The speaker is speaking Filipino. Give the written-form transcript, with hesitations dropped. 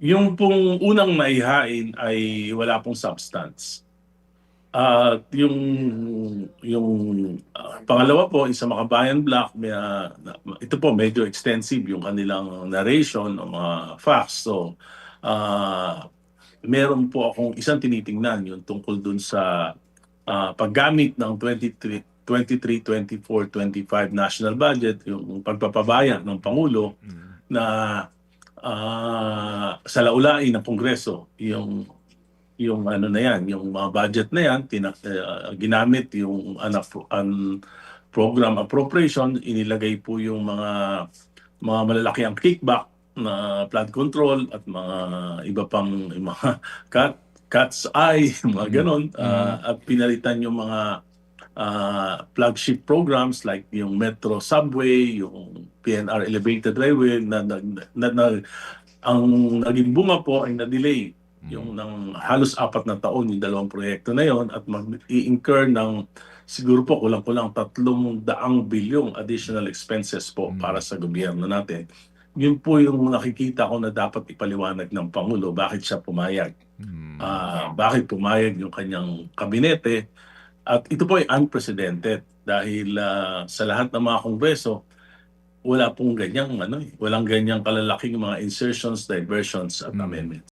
Yung pong unang maihain ay wala pong substance. At yung pangalawa po is sa Makabayan Black, ito po medyo extensive yung kanilang narration o mga facts. So, ah, meron po akong isang tinitingnan yung tungkol dun sa paggamit ng 23, 24, 25 national budget, yung pagpapabaya ng Pangulo na salaulain ng Kongreso yung ano na yan, yung mga budget na yan, ginamit yung program appropriation, inilagay po yung mga malalaki ang kickback na flood control at mga iba pang yung mga cat's eye, mga ganon, at pinalitan yung mga flagship programs like yung Metro Subway, yung PNR Elevated Railway ang naging bunga po ay na-delay yung ng halos 4 na taon yung dalawang proyekto na yon at mag-i-incur ng siguro po kulang-kulang 300 bilyong additional expenses po para sa gobyerno natin. Yun po yung nakikita ko na dapat ipaliwanag ng Pangulo bakit siya pumayag. Bakit pumayag yung kanyang kabinete. At ito po ay unprecedented dahil sa lahat ng mga kongreso, wala pong ganyang walang ganyang kalalaking mga insertions, diversions at amendments.